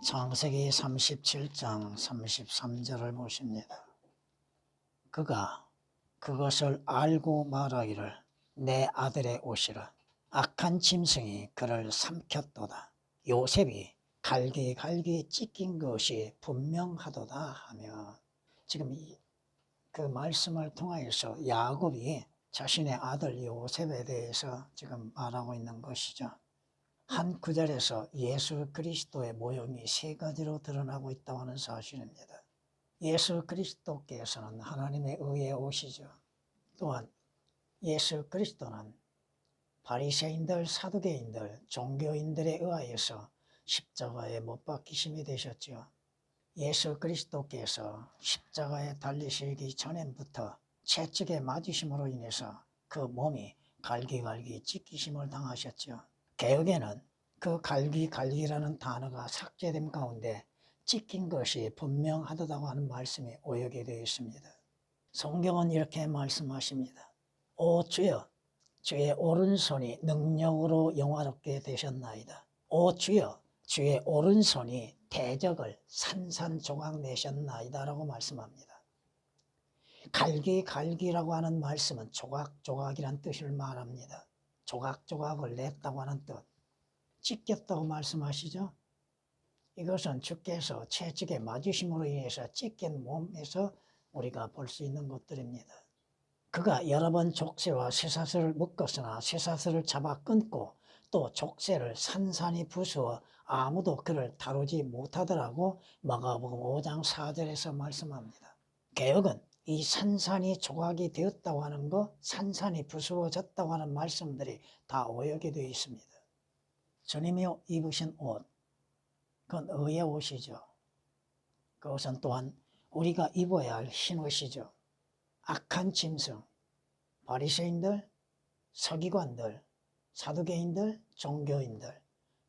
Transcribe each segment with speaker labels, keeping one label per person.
Speaker 1: 창세기 37장 33절을 보십니다. 그가 그것을 알고 말하기를 내 아들의 옷이라. 악한 짐승이 그를 삼켰도다. 요셉이 갈기갈기 찢긴 것이 분명하도다 하며, 지금 그 말씀을 통하여서 야곱이 자신의 아들 요셉에 대해서 지금 말하고 있는 것이죠. 한 구절에서 예수 그리스도의 모형이 세 가지로 드러나고 있다고 하는 사실입니다. 예수 그리스도께서는 하나님의 의에 오시죠. 또한 예수 그리스도는 바리새인들, 사두개인들, 종교인들에 의하여서 십자가에 못 박히심이 되셨죠. 예수 그리스도께서 십자가에 달리시기 전부터 채찍에 맞으심으로 인해서 그 몸이 갈기갈기 찢기심을 당하셨죠. 개역에는 그 갈기갈기라는 단어가 삭제됨 가운데 찢긴 것이 분명하다고 하는 말씀이 오역이 되어 있습니다. 성경은 이렇게 말씀하십니다. 오 주여, 주의 오른손이 능력으로 영화롭게 되셨나이다. 오 주여, 주의 오른손이 대적을 산산조각 내셨나이다 라고 말씀합니다. 갈기갈기라고 하는 말씀은 조각조각이란 뜻을 말합니다. 조각조각을 냈다고 하는 뜻. 찢겼다고 말씀하시죠. 이것은 주께서 채찍에 맞으심으로 인해서 찢긴 몸에서 우리가 볼 수 있는 것들입니다. 그가 여러 번 족쇄와 쇠사슬을 묶었으나 쇠사슬을 잡아 끊고 또 족쇄를 산산이 부수어 아무도 그를 다루지 못하더라고 마가복음 5장 4절에서 말씀합니다. 개역은 이 산산이 조각이 되었다고 하는 것, 산산이 부수어졌다고 하는 말씀들이 다 오역이 되어 있습니다. 주님이 입으신 옷, 그건 의의 옷이죠. 그것은 또한 우리가 입어야 할 흰 옷이죠. 악한 짐승, 바리새인들, 서기관들, 사두개인들, 종교인들,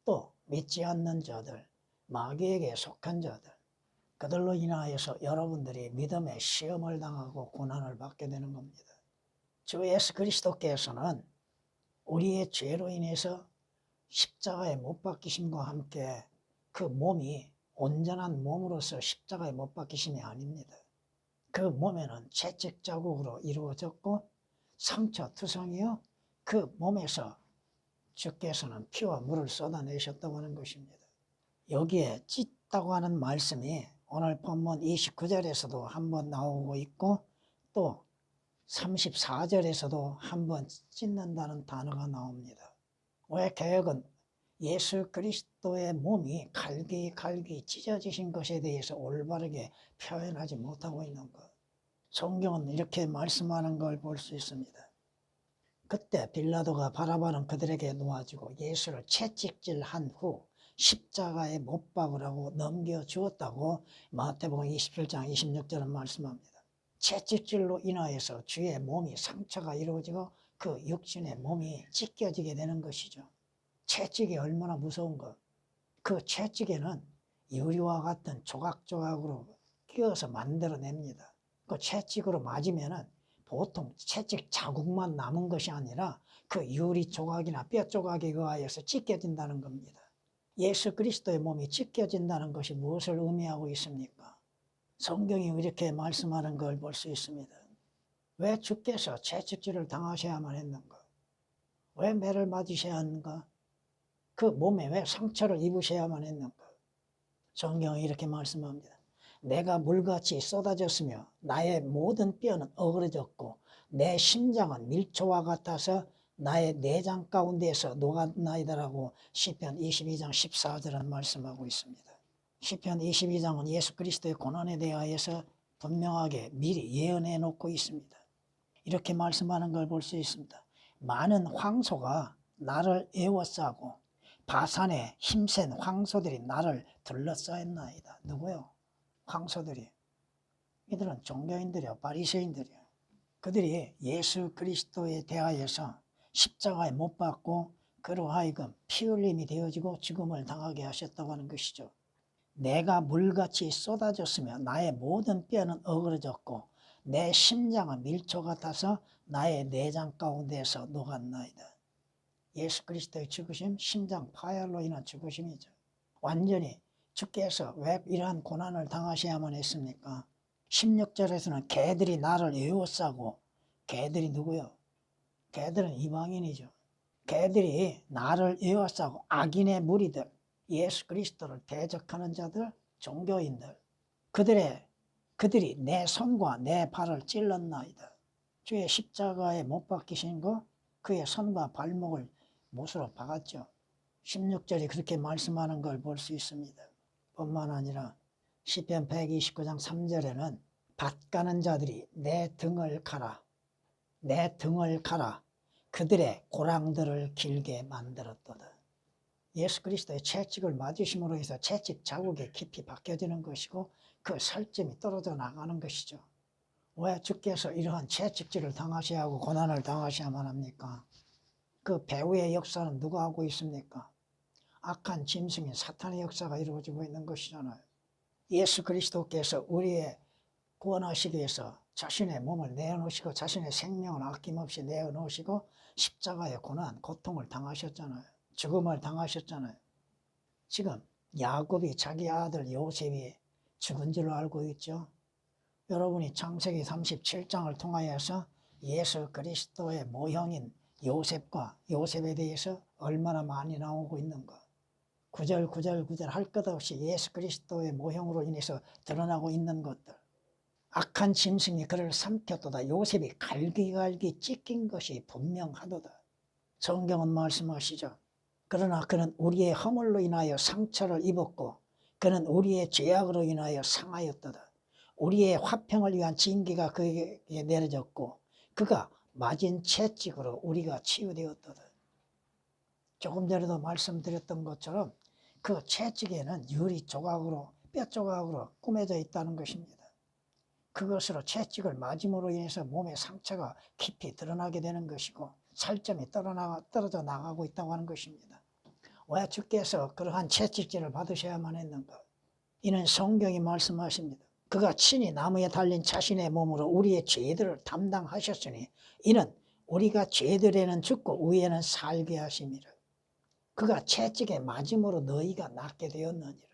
Speaker 1: 또 믿지 않는 자들, 마귀에게 속한 자들, 그들로 인하여서 여러분들이 믿음의 시험을 당하고 고난을 받게 되는 겁니다. 주 예수 그리스도께서는 우리의 죄로 인해서 십자가에 못 박히심과 함께 그 몸이 온전한 몸으로서 십자가에 못 박히심이 아닙니다. 그 몸에는 채찍 자국으로 이루어졌고 상처 투성이요, 그 몸에서 주께서는 피와 물을 쏟아내셨다고 하는 것입니다. 여기에 찢다고 하는 말씀이 오늘 본문 29절에서도 한번 나오고 있고 또 34절에서도 한번 찢는다는 단어가 나옵니다. 왜 개역은 예수 그리스도의 몸이 갈기갈기 찢어지신 것에 대해서 올바르게 표현하지 못하고 있는 것. 성경은 이렇게 말씀하는 걸 볼 수 있습니다. 그때 빌라도가 바라바는 그들에게 놓아주고 예수를 채찍질한 후 십자가에 못 박으라고 넘겨주었다고 마태복음 27장 26절은 말씀합니다. 채찍질로 인하여서 주의 몸이 상처가 이루어지고 그 육신의 몸이 찢겨지게 되는 것이죠. 채찍이 얼마나 무서운 것. 그 채찍에는 유리와 같은 조각조각으로 끼워서 만들어냅니다. 그 채찍으로 맞으면은 보통 채찍 자국만 남은 것이 아니라 그 유리 조각이나 뼈 조각에 의하여서 찢겨진다는 겁니다. 예수 그리스도의 몸이 찢겨진다는 것이 무엇을 의미하고 있습니까? 성경이 이렇게 말씀하는 걸 볼 수 있습니다. 왜 주께서 채찍질을 당하셔야만 했는가? 왜 매를 맞으셔야 하는가? 그 몸에 왜 상처를 입으셔야만 했는가? 성경이 이렇게 말씀합니다. 내가 물같이 쏟아졌으며 나의 모든 뼈는 어그러졌고 내 심장은 밀초와 같아서 나의 내장 가운데에서 녹았나이다라고 시편 22장 14절은 말씀하고 있습니다. 시편 22장은 예수 그리스도의 고난에 대하여서 분명하게 미리 예언해 놓고 있습니다. 이렇게 말씀하는 걸 볼 수 있습니다. 많은 황소가 나를 에워싸고 바산의 힘센 황소들이 나를 둘러싸였나이다. 누구요? 황소들이. 이들은 종교인들이요, 바리새인들이요. 그들이 예수 그리스도에 대하여서 십자가에 못 박고 그로 하여금 피 흘림이 되어지고 죽음을 당하게 하셨다고 하는 것이죠. 내가 물같이 쏟아졌으며 나의 모든 뼈는 어그러졌고 내 심장은 밀초 같아서 나의 내장 가운데에서 녹았나이다. 예수 그리스도의 죽으심, 심장 파열로 인한 죽으심이죠. 완전히 주께서 왜 이러한 고난을 당하셔야만 했습니까? 16절에서는 개들이 나를 에워싸고, 개들이 누구요? 개들은 이방인이죠. 개들이 나를 에워싸고 악인의 무리들, 예수 그리스도를 대적하는 자들, 종교인들, 그들이 내 손과 내 발을 찔렀나이다. 주의 십자가에 못 박히신 거 그의 손과 발목을 못으로 박았죠. 16절이 그렇게 말씀하는 걸 볼 수 있습니다. 뿐만 아니라 시편 129장 3절에는 밭 가는 자들이 내 등을 가라, 내 등을 가라, 그들의 고랑들을 길게 만들었도다. 예수 그리스도의 채찍을 맞으심으로 해서 채찍 자국이 깊이 박혀지는 것이고 그 살점이 떨어져 나가는 것이죠. 왜 주께서 이러한 채찍질을 당하셔야 하고 고난을 당하셔야만 합니까? 그 배후의 역사는 누가 하고 있습니까? 악한 짐승인 사탄의 역사가 이루어지고 있는 것이잖아요. 예수 그리스도께서 우리의 구원하시기 위해서 자신의 몸을 내어놓으시고 자신의 생명을 아낌없이 내어놓으시고 십자가의 고난, 고통을 당하셨잖아요. 죽음을 당하셨잖아요. 지금 야곱이 자기 아들 요셉이 죽은 줄로 알고 있죠. 여러분이 창세기 37장을 통하여서 예수 그리스도의 모형인 요셉에 대해서 얼마나 많이 나오고 있는가. 구절 할 것 없이 예수 그리스도의 모형으로 인해서 드러나고 있는 것들. 악한 짐승이 그를 삼켰도다. 요셉이 갈기갈기 찢긴 것이 분명하도다. 성경은 말씀하시죠. 그러나 그는 우리의 허물로 인하여 상처를 입었고 그는 우리의 죄악으로 인하여 상하였도다. 우리의 화평을 위한 징계가 그에게 내려졌고 그가 맞은 채찍으로 우리가 치유되었도다. 조금 전에도 말씀드렸던 것처럼 그 채찍에는 유리 조각으로 뼈 조각으로 꾸며져 있다는 것입니다. 그것으로 채찍을 맞음으로 인해서 몸의 상처가 깊이 드러나게 되는 것이고 살점이 떨어져 나가고 있다고 하는 것입니다. 왜 주께서 그러한 채찍질을 받으셔야만 했는가? 이는 성경이 말씀하십니다. 그가 친히 나무에 달린 자신의 몸으로 우리의 죄들을 담당하셨으니 이는 우리가 죄들에는 죽고 의에는 살게 하심이라. 그가 채찍에 맞음으로 너희가 낫게 되었느니라.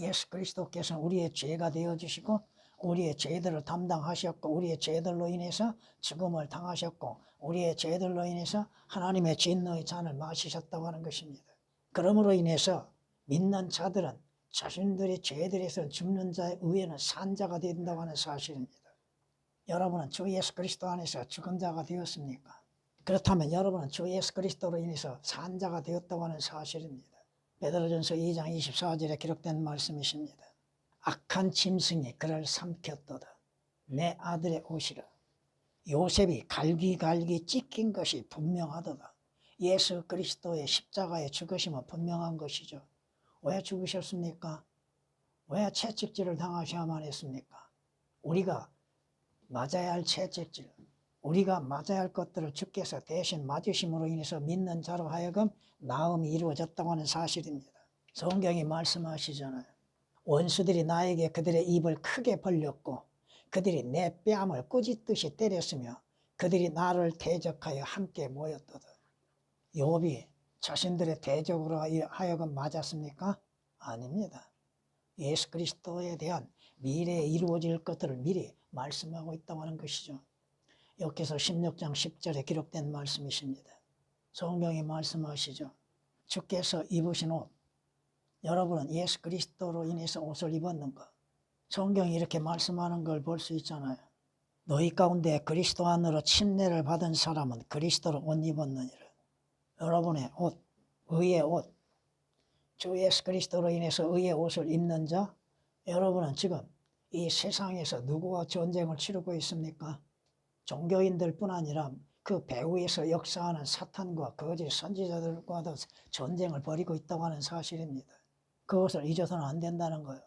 Speaker 1: 예수 그리스도께서는 우리의 죄가 되어주시고 우리의 죄들을 담당하셨고 우리의 죄들로 인해서 죽음을 당하셨고 우리의 죄들로 인해서 하나님의 진노의 잔을 마시셨다고 하는 것입니다. 그러므로 인해서 믿는 자들은 자신들의 죄들에서 죽는 자의 의에는 산 자가 된다고 하는 사실입니다. 여러분은 주 예수 그리스도 안에서 죽은 자가 되었습니까? 그렇다면 여러분은 주 예수 그리스도로 인해서 산 자가 되었다고 하는 사실입니다. 베드로전서 2장 24절에 기록된 말씀이십니다. 악한 짐승이 그를 삼켰도다. 내 아들의 옷이라. 요셉이 갈기갈기 찢긴 것이 분명하도다. 예수 그리스도의 십자가의 죽으심은 분명한 것이죠. 왜 죽으셨습니까? 왜 채찍질을 당하셔야만 했습니까? 우리가 맞아야 할 채찍질, 우리가 맞아야 할 것들을 주께서 대신 맞으심으로 인해서 믿는 자로 하여금 나음이 이루어졌다고 하는 사실입니다. 성경이 말씀하시잖아요. 원수들이 나에게 그들의 입을 크게 벌렸고 그들이 내 뺨을 꾸짖듯이 때렸으며 그들이 나를 대적하여 함께 모였도다. 욥이 자신들의 대적으로 하여금 맞았습니까? 아닙니다. 예수 그리스도에 대한 미래에 이루어질 것들을 미리 말씀하고 있다고 하는 것이죠. 여기서 16장 10절에 기록된 말씀이십니다. 성경이 말씀하시죠. 주께서 입으신 옷, 여러분은 예수 그리스도로 인해서 옷을 입었는가? 성경이 이렇게 말씀하는 걸 볼 수 있잖아요. 너희 가운데 그리스도 안으로 침례를 받은 사람은 그리스도로 옷 입었느니라. 여러분의 옷, 의의 옷, 주 예수 그리스도로 인해서 의의 옷을 입는 자, 여러분은 지금 이 세상에서 누구와 전쟁을 치르고 있습니까? 종교인들 뿐 아니라 그 배후에서 역사하는 사탄과 거짓 선지자들과도 전쟁을 벌이고 있다고 하는 사실입니다. 그것을 잊어서는 안 된다는 거예요.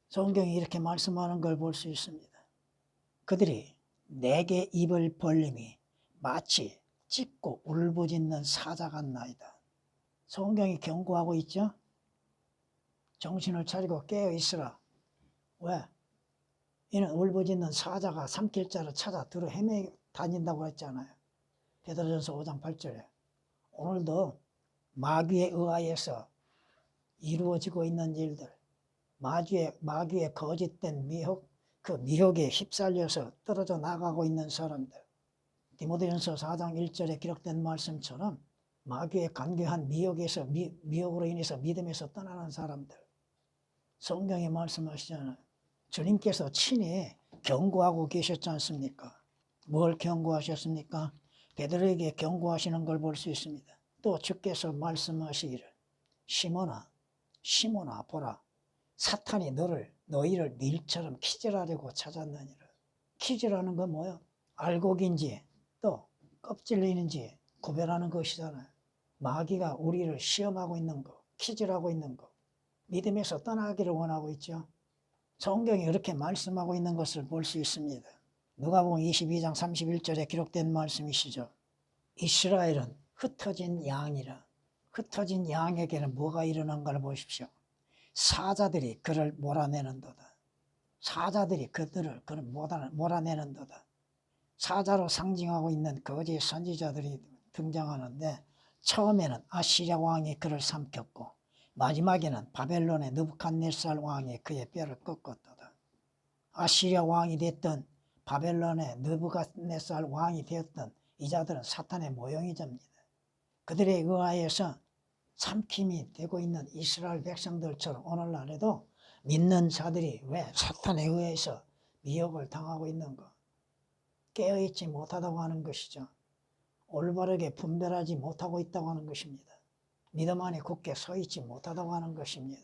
Speaker 1: 성경이 이렇게 말씀하는 걸 볼 수 있습니다. 그들이 내게 입을 벌림이 마치 찢고 울부짖는 사자 같나이다. 성경이 경고하고 있죠. 정신을 차리고 깨어 있으라. 왜? 이는 울부짖는 사자가 삼킬 자를 찾아 들어 헤매 다닌다고 했잖아요. 베드로전서 5장 8절에. 오늘도 마귀에 의하여서 이루어지고 있는 일들, 마귀의 거짓된 미혹, 그 미혹에 휩쓸려서 떨어져 나가고 있는 사람들. 디모데전서 4장 1절에 기록된 말씀처럼 마귀의 간교한 미혹에서 미혹으로 인해서 믿음에서 떠나는 사람들. 성경에 말씀하시잖아요. 주님께서 친히 경고하고 계셨지 않습니까? 뭘 경고하셨습니까? 베드로에게 경고하시는 걸 볼 수 있습니다. 또 주께서 말씀하시기를 시몬아 보라 사탄이 너희를 밀처럼 키질하려고 찾았느니라. 키질하는 건 뭐예요? 알곡인지 또 껍질인지 구별하는 것이잖아요. 마귀가 우리를 시험하고 있는 거, 키질하고 있는 거, 믿음에서 떠나기를 원하고 있죠. 성경이 이렇게 말씀하고 있는 것을 볼 수 있습니다. 누가복음 22장 31절에 기록된 말씀이시죠. 이스라엘은 흩어진 양이라. 흩어진 양에게는 뭐가 일어난가를 보십시오. 사자들이 그를 몰아내는도다. 사자들이 그들을 몰아내는도다. 사자로 상징하고 있는 거짓 선지자들이 등장하는데 처음에는 아시리아 왕이 그를 삼켰고 마지막에는 바벨론의 느부갓네살 왕이 그의 뼈를 꺾었도다. 아시리아 왕이 됐던 바벨론의 느부갓네살 왕이 되었던 이 자들은 사탄의 모형이자입니다. 그들에 의하여서 삼킴이 되고 있는 이스라엘 백성들처럼 오늘날에도 믿는 자들이 왜 사탄에 의해서 미혹을 당하고 있는가? 깨어있지 못하다고 하는 것이죠. 올바르게 분별하지 못하고 있다고 하는 것입니다. 믿음 안에 굳게 서 있지 못하다고 하는 것입니다.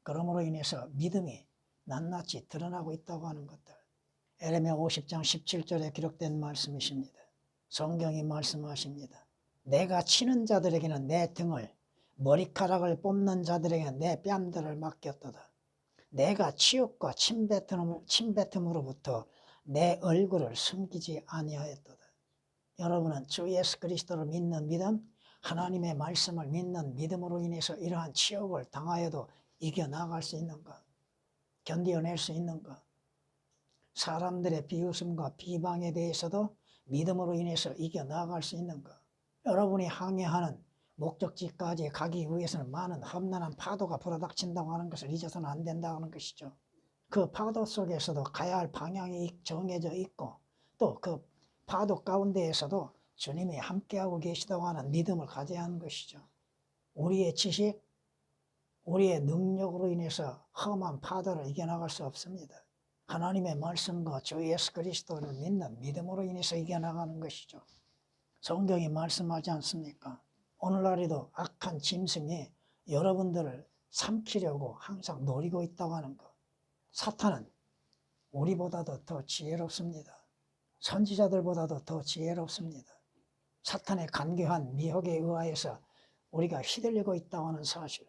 Speaker 1: 그러므로 인해서 믿음이 낱낱이 드러나고 있다고 하는 것들. 에레미야 50장 17절에 기록된 말씀이십니다. 성경이 말씀하십니다. 내가 치는 자들에게는 내 등을, 머리카락을 뽑는 자들에게는 내 뺨들을 맡겼도다. 내가 치욕과 침뱉음으로부터 내 얼굴을 숨기지 아니하였도다. 여러분은 주 예수 그리스도를 믿는 믿음, 하나님의 말씀을 믿는 믿음으로 인해서 이러한 치욕을 당하여도 이겨나갈 수 있는가? 견뎌낼 수 있는가? 사람들의 비웃음과 비방에 대해서도 믿음으로 인해서 이겨나갈 수 있는가? 여러분이 항해하는 목적지까지 가기 위해서는 많은 험난한 파도가 불어닥친다고 하는 것을 잊어서는 안 된다는 것이죠. 그 파도 속에서도 가야 할 방향이 정해져 있고 또 그 파도 가운데에서도 주님이 함께하고 계시다고 하는 믿음을 가져야 하는 것이죠. 우리의 지식, 우리의 능력으로 인해서 험한 파도를 이겨나갈 수 없습니다. 하나님의 말씀과 주 예수 그리스도를 믿는 믿음으로 인해서 이겨나가는 것이죠. 성경이 말씀하지 않습니까? 오늘날에도 악한 짐승이 여러분들을 삼키려고 항상 노리고 있다고 하는 것. 사탄은 우리보다도 더 지혜롭습니다. 선지자들보다도 더 지혜롭습니다. 사탄의 간교한 미혹에 의하여서 우리가 휘둘리고 있다고 하는 사실.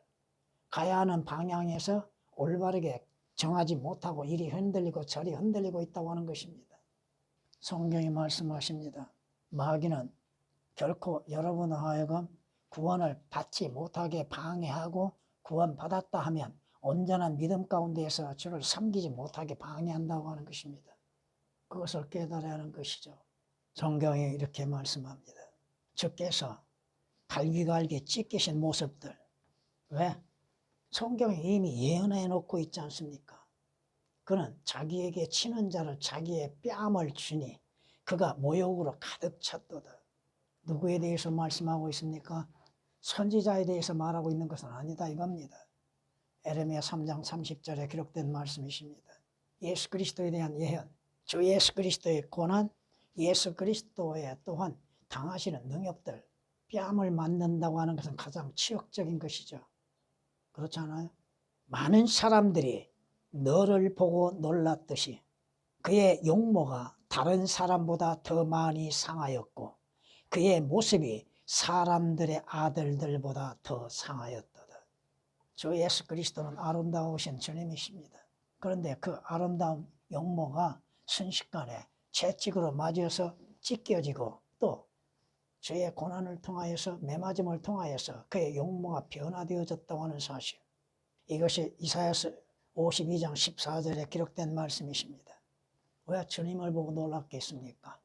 Speaker 1: 가야 하는 방향에서 올바르게 정하지 못하고 이리 흔들리고 저리 흔들리고 있다고 하는 것입니다. 성경이 말씀하십니다. 마귀는 결코 여러분을 하여금 구원을 받지 못하게 방해하고 구원받았다 하면 온전한 믿음 가운데에서 주를 섬기지 못하게 방해한다고 하는 것입니다. 그것을 깨달아야 하는 것이죠. 성경이 이렇게 말씀합니다. 주께서 갈기갈기 찢기신 모습들. 왜? 성경이 이미 예언해 놓고 있지 않습니까? 그는 자기에게 치는 자를 자기의 뺨을 주니 그가 모욕으로 가득 찼도다. 누구에 대해서 말씀하고 있습니까? 선지자에 대해서 말하고 있는 것은 아니다 이겁니다. 에레미야 3장 30절에 기록된 말씀이십니다. 예수 그리스도에 대한 예언, 주 예수 그리스도의 고난, 예수 그리스도의 또한 당하시는 능력들, 뺨을 맞는다고 하는 것은 가장 치욕적인 것이죠. 그렇지 않아요? 많은 사람들이 너를 보고 놀랐듯이 그의 용모가 다른 사람보다 더 많이 상하였고 그의 모습이 사람들의 아들들보다 더 상하였도다. 주 예수 그리스도는 아름다우신 주님이십니다. 그런데 그 아름다운 용모가 순식간에 채찍으로 맞아서 찢겨지고 또 주의 고난을 통하여서 매맞음을 통하여서 그의 용모가 변화되어졌다고 하는 사실. 이것이 이사야서 52장 14절에 기록된 말씀이십니다. 왜 주님을 보고 놀랐겠습니까?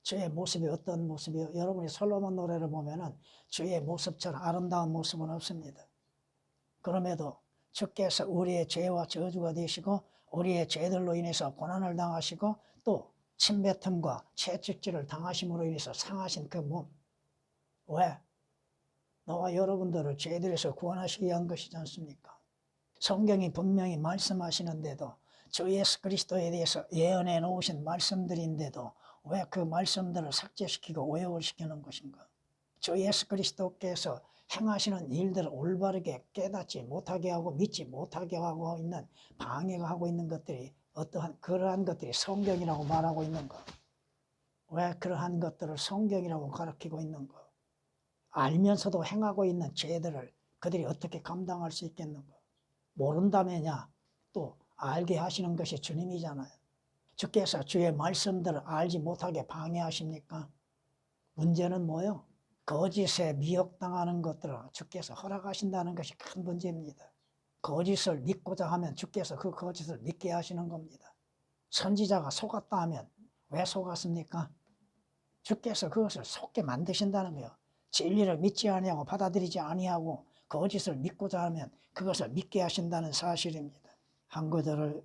Speaker 1: 주의 모습이 어떤 모습이요? 여러분이 솔로몬 노래를 보면은 주의 모습처럼 아름다운 모습은 없습니다. 그럼에도 주께서 우리의 죄와 저주가 되시고 우리의 죄들로 인해서 고난을 당하시고 또 침뱉음과 채찍질을 당하심으로 인해서 상하신 그 몸. 왜? 너와 여러분들을 죄들에서 구원하시기 위한 것이지 않습니까? 성경이 분명히 말씀하시는데도 주 예수 그리스도에 대해서 예언해 놓으신 말씀들인데도 왜 그 말씀들을 삭제시키고 오역을 시키는 것인가? 주 예수 그리스도께서 행하시는 일들을 올바르게 깨닫지 못하게 하고 믿지 못하게 하고 있는 방해가 하고 있는 것들이 어떠한 그러한 것들이 성경이라고 말하고 있는가? 왜 그러한 것들을 성경이라고 가르치고 있는가? 알면서도 행하고 있는 죄들을 그들이 어떻게 감당할 수 있겠는가? 모른다면야 또 알게 하시는 것이 주님이잖아요. 주께서 주의 말씀들을 알지 못하게 방해하십니까? 문제는 뭐요? 거짓에 미혹당하는 것들을 주께서 허락하신다는 것이 큰 문제입니다. 거짓을 믿고자 하면 주께서 그 거짓을 믿게 하시는 겁니다. 선지자가 속았다 하면 왜 속았습니까? 주께서 그것을 속게 만드신다는 거예요. 진리를 믿지 아니하고 받아들이지 아니하고 거짓을 믿고자 하면 그것을 믿게 하신다는 사실입니다. 한 구절을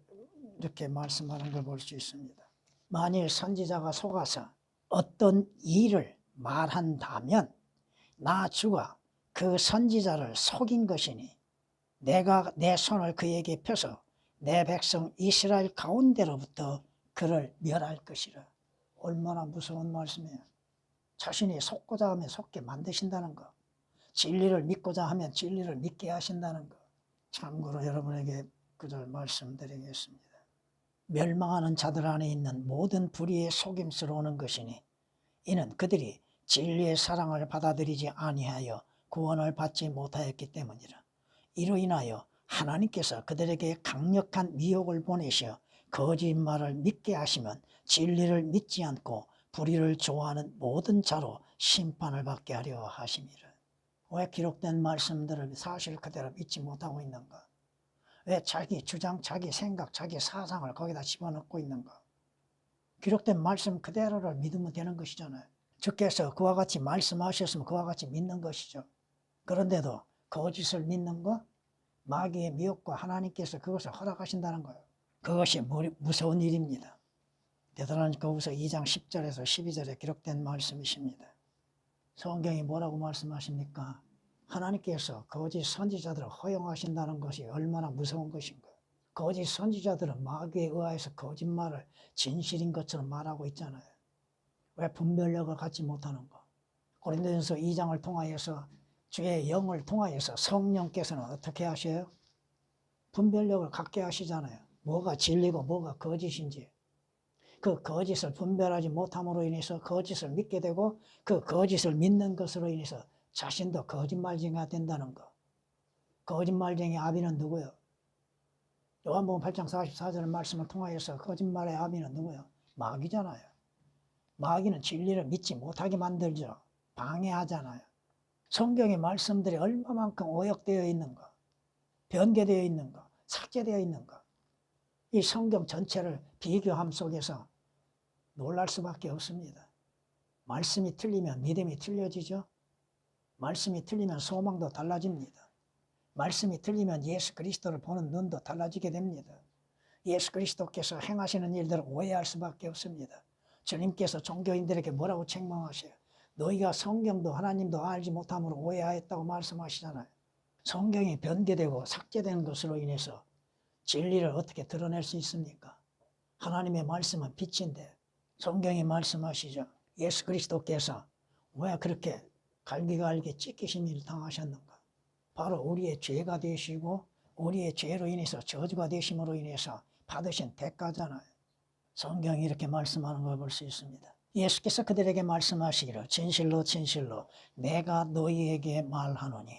Speaker 1: 이렇게 말씀하는 걸 볼 수 있습니다. 만일 선지자가 속아서 어떤 일을 말한다면 나 주가 그 선지자를 속인 것이니 내가 내 손을 그에게 펴서 내 백성 이스라엘 가운데로부터 그를 멸할 것이라. 얼마나 무서운 말씀이에요. 자신이 속고자 하면 속게 만드신다는 거. 진리를 믿고자 하면 진리를 믿게 하신다는 거. 참고로 여러분에게 그절 말씀드리겠습니다. 멸망하는 자들 안에 있는 모든 불의의 속임수로 는 것이니 이는 그들이 진리의 사랑을 받아들이지 아니하여 구원을 받지 못하였기 때문이라. 이로 인하여 하나님께서 그들에게 강력한 미혹을 보내셔 거짓말을 믿게 하시면 진리를 믿지 않고 불의를 좋아하는 모든 자로 심판을 받게 하려 하심이라. 왜 기록된 말씀들을 사실 그대로 믿지 못하고 있는가? 왜 자기 주장, 자기 생각, 자기 사상을 거기다 집어넣고 있는가? 기록된 말씀 그대로를 믿으면 되는 것이잖아요. 주께서 그와 같이 말씀하셨으면 그와 같이 믿는 것이죠. 그런데도 거짓을 믿는 것, 마귀의 미혹과 하나님께서 그것을 허락하신다는 거예요. 그것이 무서운 일입니다. 데살로니가후서 2장 10절에서 12절에 기록된 말씀이십니다. 성경이 뭐라고 말씀하십니까? 하나님께서 거짓 선지자들을 허용하신다는 것이 얼마나 무서운 것인가. 거짓 선지자들은 마귀에 의하여서 거짓말을 진실인 것처럼 말하고 있잖아요. 왜 분별력을 갖지 못하는가? 고린도전서 2장을 통하여서 주의 영을 통하여서 성령께서는 어떻게 하셔요? 분별력을 갖게 하시잖아요. 뭐가 진리고 뭐가 거짓인지. 그 거짓을 분별하지 못함으로 인해서 거짓을 믿게 되고 그 거짓을 믿는 것으로 인해서 자신도 거짓말쟁이가 된다는 거. 거짓말쟁이 아비는 누구요? 요한복음 8장 44절 말씀을 통하여서 거짓말의 아비는 누구요? 마귀잖아요. 마귀는 진리를 믿지 못하게 만들죠. 방해하잖아요. 성경의 말씀들이 얼마만큼 오역되어 있는가, 변개되어 있는가, 삭제되어 있는가. 이 성경 전체를 비교함 속에서 놀랄 수밖에 없습니다. 말씀이 틀리면 믿음이 틀려지죠. 말씀이 틀리면 소망도 달라집니다. 말씀이 틀리면 예수 그리스도를 보는 눈도 달라지게 됩니다. 예수 그리스도께서 행하시는 일들을 오해할 수밖에 없습니다. 주님께서 종교인들에게 뭐라고 책망하셔요? 너희가 성경도 하나님도 알지 못함으로 오해하였다고 말씀하시잖아요. 성경이 변개되고 삭제되는 것으로 인해서 진리를 어떻게 드러낼 수 있습니까? 하나님의 말씀은 빛인데 성경이 말씀하시죠. 예수 그리스도께서 왜 그렇게 갈기갈기 찢기신 일을 당하셨는가? 바로 우리의 죄가 되시고 우리의 죄로 인해서 저주가 되심으로 인해서 받으신 대가잖아요. 성경이 이렇게 말씀하는 걸 볼 수 있습니다. 예수께서 그들에게 말씀하시기를 진실로 진실로 내가 너희에게 말하노니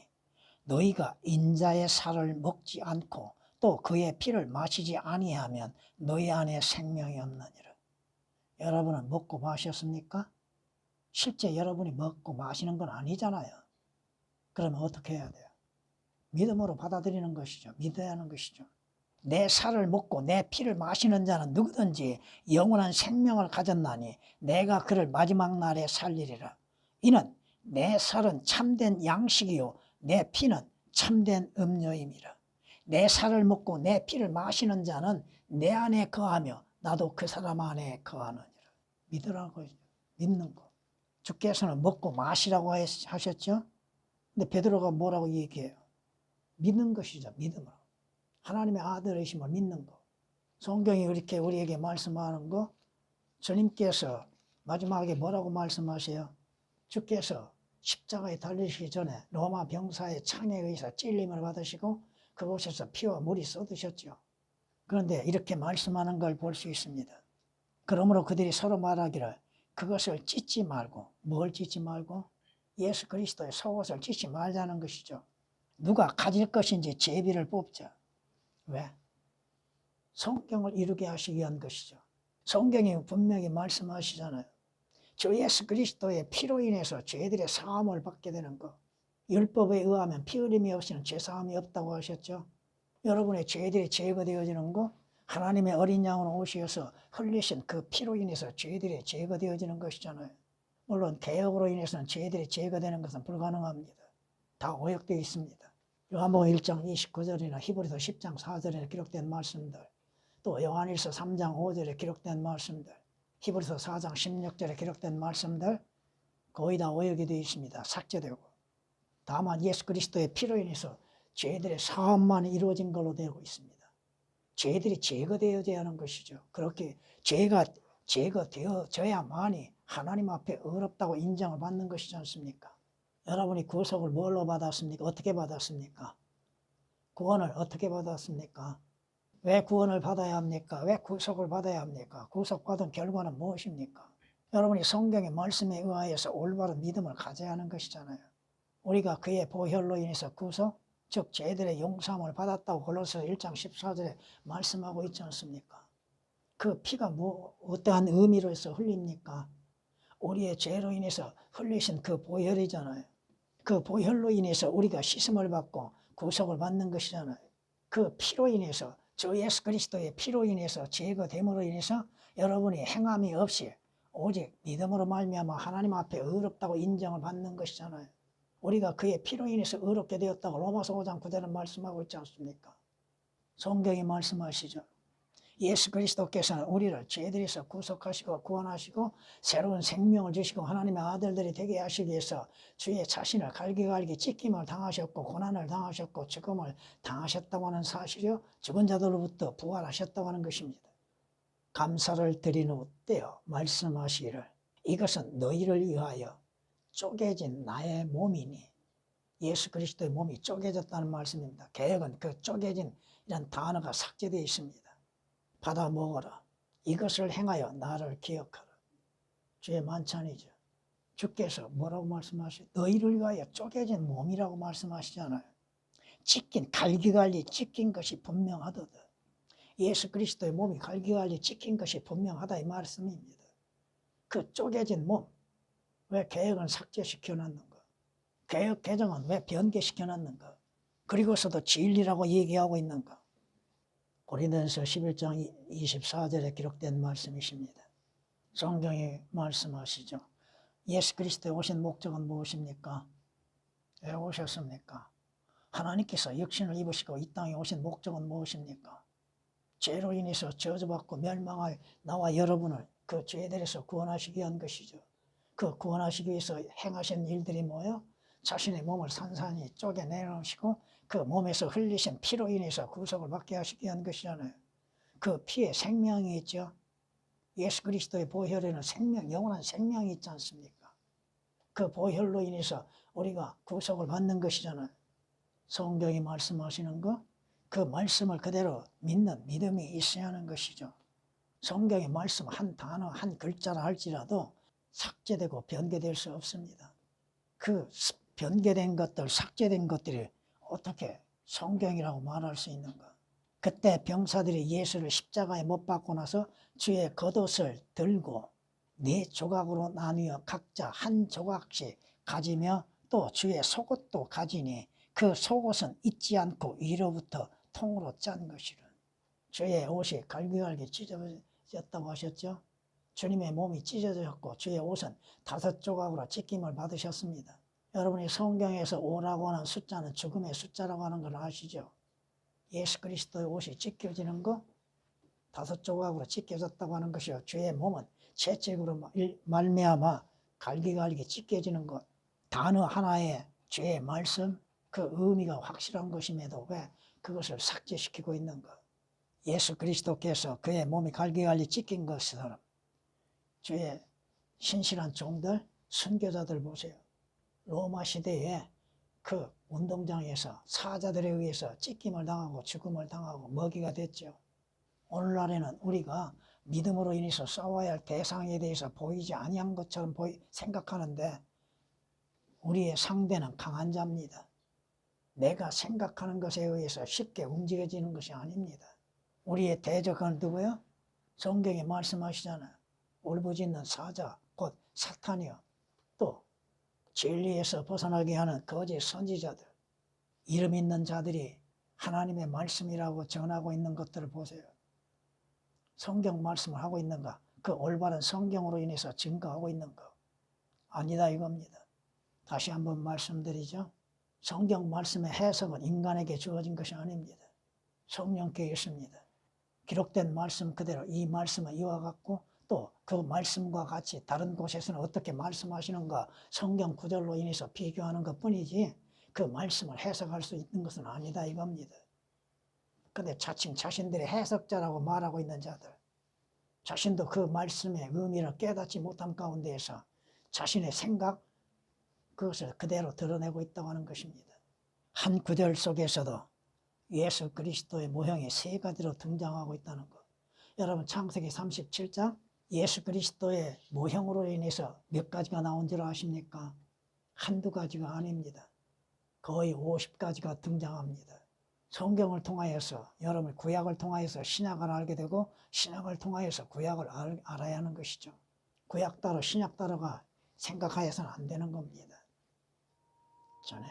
Speaker 1: 너희가 인자의 살을 먹지 않고 또 그의 피를 마시지 아니하면 너희 안에 생명이 없느니라. 여러분은 먹고 마셨습니까? 실제 여러분이 먹고 마시는 건 아니잖아요. 그러면 어떻게 해야 돼요? 믿음으로 받아들이는 것이죠. 믿어야 하는 것이죠. 내 살을 먹고 내 피를 마시는 자는 누구든지 영원한 생명을 가졌나니 내가 그를 마지막 날에 살리리라. 이는 내 살은 참된 양식이요 내 피는 참된 음료임이라. 내 살을 먹고 내 피를 마시는 자는 내 안에 거하며 나도 그 사람 안에 거하느니라. 믿으라고 믿는 거. 주께서는 먹고 마시라고 하셨죠. 근데 베드로가 뭐라고 얘기해요? 믿는 것이죠. 믿음으로. 하나님의 아들이심을 믿는 거. 성경이 이렇게 우리에게 말씀하는 거, 주님께서 마지막에 뭐라고 말씀하세요? 주께서 십자가에 달리시기 전에 로마 병사의 창에 의해서 찔림을 받으시고 그곳에서 피와 물이 쏟으셨죠. 그런데 이렇게 말씀하는 걸 볼 수 있습니다. 그러므로 그들이 서로 말하기를 그것을 찢지 말고, 뭘 찢지 말고? 예수 그리스도의 속옷을 찢지 말자는 것이죠. 누가 가질 것인지 제비를 뽑자. 왜? 성경을 이루게 하시기 위한 것이죠. 성경이 분명히 말씀하시잖아요. 주 예수 그리스도의 피로 인해서 죄들의 사함을 받게 되는 것. 율법에 의하면 피 흘림이 없이는 죄 사함이 없다고 하셨죠. 여러분의 죄들이 제거되어지는 것, 하나님의 어린 양으로 오셔서 흘리신 그 피로 인해서 죄들이 제거되어지는 것이잖아요. 물론 개혁으로 인해서는 죄들이 제거되는 것은 불가능합니다. 다 오역되어 있습니다. 요한복음 1장 29절이나 히브리서 10장 4절에 기록된 말씀들, 또 요한일서 3장 5절에 기록된 말씀들, 히브리서 4장 16절에 기록된 말씀들 거의 다 오역이 되어 있습니다. 삭제되고. 다만 예수 그리스도의 피로 인해서 죄들의 사함만 이루어진 걸로 되고 있습니다. 죄들이 제거되어져야 하는 것이죠. 그렇게 죄가 제거되어져야만이 하나님 앞에 의롭다고 인정을 받는 것이지 않습니까? 여러분이 구속을 뭘로 받았습니까? 어떻게 받았습니까? 구원을 어떻게 받았습니까? 왜 구원을 받아야 합니까? 왜 구속을 받아야 합니까? 구속받은 결과는 무엇입니까? 여러분이 성경의 말씀에 의하여서 올바른 믿음을 가져야 하는 것이잖아요. 우리가 그의 보혈로 인해서 구속, 즉 죄들의 용서함을 받았다고 골로새 1장 14절에 말씀하고 있지 않습니까? 그 피가 어떠한 의미로서 흘립니까? 우리의 죄로 인해서 흘리신 그 보혈이잖아요. 그 보혈로 인해서 우리가 씻음을 받고 구속을 받는 것이잖아요. 그 피로 인해서, 주 예수 그리스도의 피로 인해서, 제거됨으로 인해서 여러분이 행함이 없이 오직 믿음으로 말미암아 하나님 앞에 의롭다고 인정을 받는 것이잖아요. 우리가 그의 피로 인해서 의롭게 되었다고 로마서 5장 9절은 말씀하고 있지 않습니까? 성경이 말씀하시죠. 예수 그리스도께서는 우리를 죄들에서 구속하시고 구원하시고 새로운 생명을 주시고 하나님의 아들들이 되게 하시기 위해서 주의 자신을 갈기갈기 찢김을 당하셨고 고난을 당하셨고 죽음을 당하셨다고 하는 사실이요, 죽은 자들로부터 부활하셨다고 하는 것입니다. 감사를 드리는 때요 말씀하시기를 이것은 너희를 위하여 쪼개진 나의 몸이니. 예수 그리스도의 몸이 쪼개졌다는 말씀입니다. 개역은 그 쪼개진 이런 단어가 삭제되어 있습니다. 받아 먹어라. 이것을 행하여 나를 기억하라. 주의 만찬이죠. 주께서 뭐라고 말씀하시죠? 너희를 위하여 쪼개진 몸이라고 말씀하시잖아요. 찢긴, 갈기갈리 찢긴 것이 분명하도다. 예수 그리스도의 몸이 갈기갈리 찢긴 것이 분명하다 이 말씀입니다. 그 쪼개진 몸, 왜 개혁은 삭제시켜놨는가? 개혁 개정은 왜 변개시켜놨는가? 그리고서도 진리라고 얘기하고 있는가? 고린도전서 11장 24절에 기록된 말씀이십니다. 성경이 말씀하시죠. 예수 그리스도에 오신 목적은 무엇입니까? 왜 오셨습니까? 하나님께서 육신을 입으시고 이 땅에 오신 목적은 무엇입니까? 죄로 인해서 저주받고 멸망할 나와 여러분을 그 죄들에서 구원하시기 위한 것이죠. 그 구원하시기 위해서 행하신 일들이 뭐예요? 자신의 몸을 산산히 쪼개내놓으시고 그 몸에서 흘리신 피로 인해서 구속을 받게 하시기 위한 것이잖아요. 그 피에 생명이 있죠. 예수 그리스도의 보혈에는 생명, 영원한 생명이 있지 않습니까? 그 보혈로 인해서 우리가 구속을 받는 것이잖아요. 성경이 말씀하시는 거, 그 말씀을 그대로 믿는 믿음이 있어야 하는 것이죠. 성경의 말씀 한 단어, 한 글자라 할지라도 삭제되고 변개될 수 없습니다. 그 변개된 것들, 삭제된 것들이 어떻게 성경이라고 말할 수 있는가? 그때 병사들이 예수를 십자가에 못 박고 나서 주의 겉옷을 들고 4조각으로 나누어 각자 한 조각씩 가지며 또 주의 속옷도 가지니 그 속옷은 잊지 않고 위로부터 통으로 짠 것이라. 주의 옷이 갈기갈기 찢어졌다고 하셨죠? 주님의 몸이 찢어졌고 주의 옷은 5조각으로 찢김을 받으셨습니다. 여러분이 성경에서 5라고 하는 숫자는 죽음의 숫자라고 하는 걸 아시죠? 예수 그리스도의 옷이 찢겨지는 거, 5조각으로 찢겨졌다고 하는 것이요. 주의 몸은 채찍으로 말미암아 갈기갈기 찢겨지는 것. 단어 하나에 주의 말씀, 그 의미가 확실한 것임에도 왜 그것을 삭제시키고 있는 것. 예수 그리스도께서 그의 몸이 갈기갈기 찢긴 것처럼 주의 신실한 종들, 순교자들 보세요. 로마 시대에 그 운동장에서 사자들에 의해서 찢김을 당하고 죽음을 당하고 먹이가 됐죠. 오늘날에는 우리가 믿음으로 인해서 싸워야 할 대상에 대해서 보이지 아니한 것처럼 생각하는데 우리의 상대는 강한 자입니다. 내가 생각하는 것에 의해서 쉽게 움직여지는 것이 아닙니다. 우리의 대적은 누구요? 성경에 말씀하시잖아요. 울부짖는 사자, 곧 사탄이요. 또 진리에서 벗어나게 하는 거짓 선지자들, 이름 있는 자들이 하나님의 말씀이라고 전하고 있는 것들을 보세요. 성경 말씀을 하고 있는가? 그 올바른 성경으로 인해서 증거하고 있는가? 아니다 이겁니다. 다시 한번 말씀드리죠. 성경 말씀의 해석은 인간에게 주어진 것이 아닙니다. 성령께 있습니다. 기록된 말씀 그대로 이 말씀은 이와 같고 또 그 말씀과 같이 다른 곳에서는 어떻게 말씀하시는가 성경 구절로 인해서 비교하는 것뿐이지 그 말씀을 해석할 수 있는 것은 아니다 이겁니다. 그런데 자칭 자신들의 해석자라고 말하고 있는 자들, 자신도 그 말씀의 의미를 깨닫지 못한 가운데에서 자신의 생각, 그것을 그대로 드러내고 있다고 하는 것입니다. 한 구절 속에서도 예수 그리스도의 모형이 3가지로 등장하고 있다는 것. 여러분 창세기 37장 예수 그리스도의 모형으로 인해서 몇 가지가 나온 줄 아십니까? 한두 가지가 아닙니다. 거의 50가지가 등장합니다. 성경을 통하여서 여러분 구약을 통하여서 신약을 알게 되고 신약을 통하여서 구약을 알아야 하는 것이죠. 구약 따로 신약 따로가 생각하여서는 안 되는 겁니다. 전에